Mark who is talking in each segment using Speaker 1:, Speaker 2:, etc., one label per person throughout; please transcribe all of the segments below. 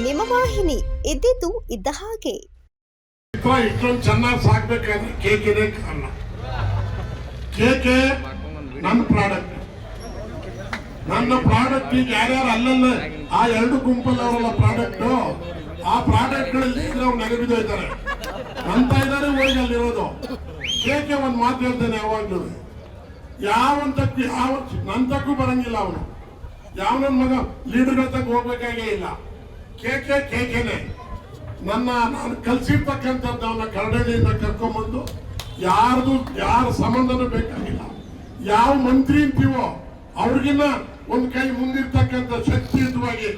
Speaker 1: ನಿಮ್ಮ ವಾಹಿನಿ, ಇದ್ದಿದ್ದು ಇದ್ದ ಹಾಗೆ.
Speaker 2: ಇಷ್ಟೊಂದು ಚೆನ್ನಾಗಿ ಸಾಕ್ಬೇಕಾದ್ರೆ ಕೇಕಿದೆ ಕಾರಣ. ಕೇಕೆ ನನ್ನ ಪ್ರಾಡಕ್ಟ್. ನನ್ನ ಪ್ರಾಡಕ್ಟ್ ಈಗ ಯಾರ್ಯಾರು ಅಲ್ಲಲ್ಲ ಆ ಎರಡು ಗುಂಪಲ್ಲಿ ಅವರಲ್ಲ ಪ್ರಾಡಕ್ಟ್, ಆ ಪ್ರಾಡಕ್ಟ್ಗಳಲ್ಲಿ ನಾವು ನೆಗೆಬಿದ್ದೋಯ್ತಾರೆ ಅಂತ ಇದ್ದಾರೆ ಹೋಗಿ ಅಲ್ಲಿರೋದು. ಕೇಕೆ ಒಂದು ಮಾತು ಹೇಳ್ತೇನೆ ಯಾವಾಗ್ಲೂ, ಯಾವಂತಕ್ಕೂ ಯಾವ ನಂತಕ್ಕೂ ಬರಂಗಿಲ್ಲ ಅವನು. ಯಾವನ ಮಗ ಲೀಡರ್ಗಳ ತಕ್ಕ ಹೋಗ್ಬೇಕಾಗೇ ಇಲ್ಲ. ಕೇಕೆನೆ ನಾನು ಕಲ್ಸಿರ್ತಕ್ಕಂಥದ್ದು ಅವನ್ನ ಕರಡಳಿಯಿಂದ ಕರ್ಕೊಂಡ್ಬಂದು ಯಾರ ಸಂಬಂಧನೂ ಬೇಕಾಗಿಲ್ಲ. ಯಾವ ಮಂತ್ರಿ ಅಂತೀವೋ ಅವ್ರಿಗಿನ್ನ ಒಂದು ಕೈ ಮುಂದಿರ್ತಕ್ಕಂಥ ಶಕ್ತಿಯುತವಾಗಿ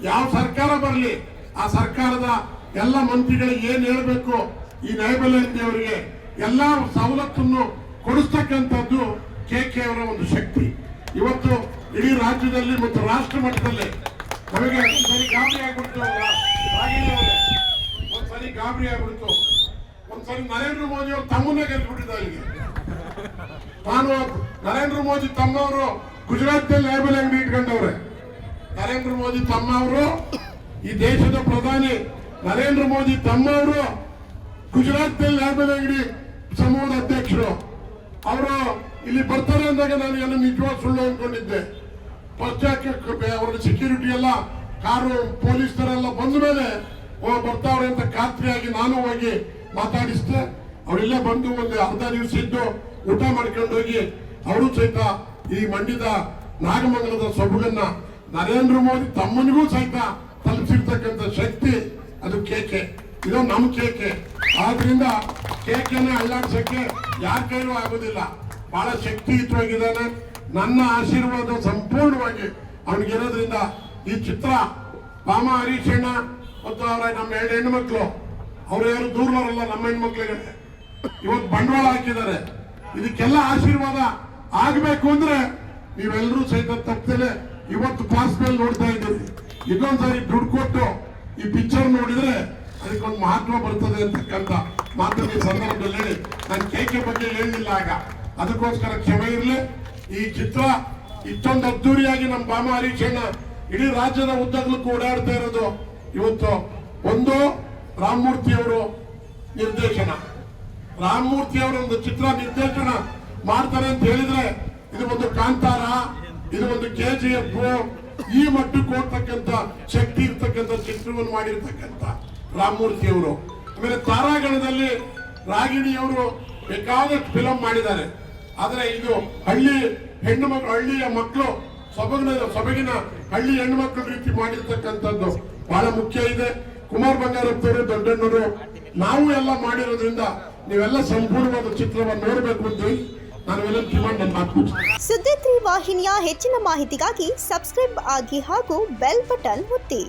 Speaker 2: ಯಾವ ಸರ್ಕಾರ ಬರಲಿ ಆ ಸರ್ಕಾರದ ಎಲ್ಲ ಮಂತ್ರಿಗಳಿಗೆ ಏನ್ ಹೇಳ್ಬೇಕು ಈ ನ್ಯಾಯಬೆಲೆಯವರಿಗೆ ಎಲ್ಲ ಸವಲತ್ತನ್ನು ಕೊಡಿಸ್ತಕ್ಕಂಥದ್ದು ಕೆಕೆ ಅವರ ಒಂದು ಶಕ್ತಿ. ಇವತ್ತು ಇಡೀ ರಾಜ್ಯದಲ್ಲಿ ಮತ್ತು ರಾಷ್ಟ್ರ ಮಟ್ಟದಲ್ಲಿ ನಮಗೆ ಒಂದ್ಸರಿ ಗಾಬರಿ ಆಗ್ಬಿಡ್ತು, ಒಂದ್ಸರಿ ಗಾಬರಿ ಆಗ್ಬಿಡ್ತು. ಒಂದ್ಸರಿ ನರೇಂದ್ರ ಮೋದಿ ಅವರು ತಮ್ಮನ್ನೇ ಗೆಲ್ಬಿಟ್ಟಿದ್ದಾರೆ. ಇಲ್ಲಿಗೆ ನಾನು ನರೇಂದ್ರ ಮೋದಿ ತಮ್ಮವರು ಗುಜರಾತ್ನಲ್ಲಿ ಲೇಬಲ್ ಅಂಗಡಿ ಇಟ್ಕೊಂಡವ್ರೆ. ನರೇಂದ್ರ ಮೋದಿ ತಮ್ಮ ಅವರು ಈ ದೇಶದ ಪ್ರಧಾನಿ ನರೇಂದ್ರ ಮೋದಿ ತಮ್ಮವರು ಗುಜರಾತ್ನಲ್ಲಿ ಲೇಬಲ್ ಅಂಗಡಿ ಸಮೂಹದ ಅಧ್ಯಕ್ಷರು. ಅವರು ಇಲ್ಲಿ ಬರ್ತಾರೆ ಅಂದಾಗ ನಾನು ಎಲ್ಲ ನಿಜವಾದ ಸುಳ್ಳು ಅನ್ಕೊಂಡಿದ್ದೆ. ಪಶ್ಚಾತ್ತಕ್ಕೆ ಅವರ ಸೆಕ್ಯೂರಿಟಿ ಎಲ್ಲ ಕಾರು ಪೊಲೀಸರೆಲ್ಲ ಬಂದ ಮೇಲೆ ಬರ್ತಾವ್ರೆ ಅಂತ ಖಾತ್ರಿಯಾಗಿ ನಾನು ಹೋಗಿ ಮಾತಾಡಿಸಿದೆ. ಅವರೆಲ್ಲ ಬಂದು ಒಂದು ಅರ್ಧ ದಿವಸ ಇದ್ದು ಊಟ ಮಾಡ್ಕೊಂಡು ಹೋಗಿ ಅವರು ಸಹಿತ ಈ ಮಂಡ್ಯದ ನಾಗಮಂಗಲದ ಸೊಬಗನ್ನ ನರೇಂದ್ರ ಮೋದಿ ತಮ್ಮನಿಗೂ ಸಹಿತ ತಲುಪಿಸಿರ್ತಕ್ಕಂಥ ಶಕ್ತಿ ಅದು ಕೇಕೆ. ಇದು ನಮ್ಮ ಕೇಕೆ. ಆದ್ರಿಂದ ಕೇಕೆನ ಅಳ್ಳಾಡ್ಸಕ್ಕೆ ಯಾರ ಕೈಲೂ ಆಗೋದಿಲ್ಲ. ಬಹಳ ಶಕ್ತಿಯುತವಾಗಿದ್ದಾನೆ. ನನ್ನ ಆಶೀರ್ವಾದ ಸಂಪೂರ್ಣವಾಗಿ ಅವನಿಗಿರೋದ್ರಿಂದ ಈ ಚಿತ್ರ ಬಾಮ ಹರೀಶಣ್ಣ ಮತ್ತು ಅವರ ನಮ್ಮ ಎರಡು ಹೆಣ್ಮಕ್ಳು, ಅವ್ರು ಯಾರು ದೂರವರಲ್ಲ, ನಮ್ಮ ಹೆಣ್ಮಕ್ಳಿಗೆ ಇವತ್ತು ಬಂಡವಾಳ ಹಾಕಿದ್ದಾರೆ. ಇದಕ್ಕೆಲ್ಲ ಆಶೀರ್ವಾದ ಆಗ್ಬೇಕು ಅಂದ್ರೆ ನೀವೆಲ್ಲರೂ ಸಹಿತ ತಪ್ಪದೆ ಇವತ್ತು ಪಾಸ್ ಮೇಲೆ ನೋಡ್ತಾ ಇದ್ದೀವಿ. ಇದೊಂದ್ಸಾರಿ ದುಡ್ಡು ಕೊಟ್ಟು ಈ ಪಿಕ್ಚರ್ ನೋಡಿದ್ರೆ ಅದಕ್ಕೊಂದು ಮಹತ್ವ ಬರ್ತದೆ ಅಂತಕ್ಕಂಥ ಮಾತನ್ನ ಈ ಸಂದರ್ಭದಲ್ಲಿ ನಾನು ಕೇಕೆ ಬಗ್ಗೆ ಹೇಳಿಲ್ಲ. ಆಗ ಅದಕ್ಕೋಸ್ಕರ ಕ್ಷಮೆ ಇರಲಿ. ಈ ಚಿತ್ರ ಇಷ್ಟೊಂದು ಅದ್ದೂರಿಯಾಗಿ ನಮ್ಮ ಬಾಮ ಹರೀಶಣ್ಣ ಇಡೀ ರಾಜ್ಯದ ಉದ್ದಗಲಕ್ಕೂ ಓಡಾಡ್ತಾ ಇರೋದು ಇವತ್ತು ಒಂದು ರಾಮಮೂರ್ತಿ ಅವರು ನಿರ್ದೇಶನ. ರಾಮಮೂರ್ತಿ ಅವರೊಂದು ಚಿತ್ರ ನಿರ್ದೇಶನ ಮಾಡ್ತಾರೆ ಅಂತ ಹೇಳಿದ್ರೆ ಇದು ಒಂದು ಕಾಂತಾರ, ಇದು ಒಂದು KGF ಈ ಮಟ್ಟಕ್ಕೆ ಹೋಗ್ತಕ್ಕಂಥ ಶಕ್ತಿ ಇರ್ತಕ್ಕಂಥ ಚಿತ್ರವನ್ನು ಮಾಡಿರ್ತಕ್ಕಂಥ ರಾಮಮೂರ್ತಿ ಅವರು. ಆಮೇಲೆ ತಾರಾಗಣದಲ್ಲಿ ರಾಗಿಣಿಯವರು ಬೇಕಾದಷ್ಟು ಫಿಲಂ ಮಾಡಿದ್ದಾರೆ. ಆದ್ರೆ ಇದು ಹಳ್ಳಿ ಹೆಣ್ಣು ಮಕ್ಕಳು, ಹಳ್ಳಿಯ ಮಕ್ಕಳು ಸೊಬಗಿನ ಹಳ್ಳಿ ಹೆಣ್ಣು ಮಕ್ಕಳ ರೀತಿ ಮಾಡಿರ್ತಕ್ಕಂಥದ್ದು ಬಹಳ ಮುಖ್ಯ ಇದೆ. ಕುಮಾರ್ ಬಂಗಾರಪ್ಪವರು ದೊಡ್ಡಣ್ಣವರು ನಾವು ಎಲ್ಲ ಮಾಡಿರೋದ್ರಿಂದ ನೀವೆಲ್ಲ ಸಂಪೂರ್ಣವಾದ ಚಿತ್ರವನ್ನು ನೋಡಬೇಕು ಅಂತ ನಾನು ಎಲ್ಲ ಡಿಮಾಂಡ್ ಮಾತು.
Speaker 1: ಸುದ್ದಿ 3 ವಾಹಿನಿಯ ಹೆಚ್ಚಿನ ಮಾಹಿತಿಗಾಗಿ ಸಬ್ಸ್ಕ್ರೈಬ್ ಆಗಿ ಹಾಗೂ ಬೆಲ್ ಬಟನ್ ಒತ್ತಿ.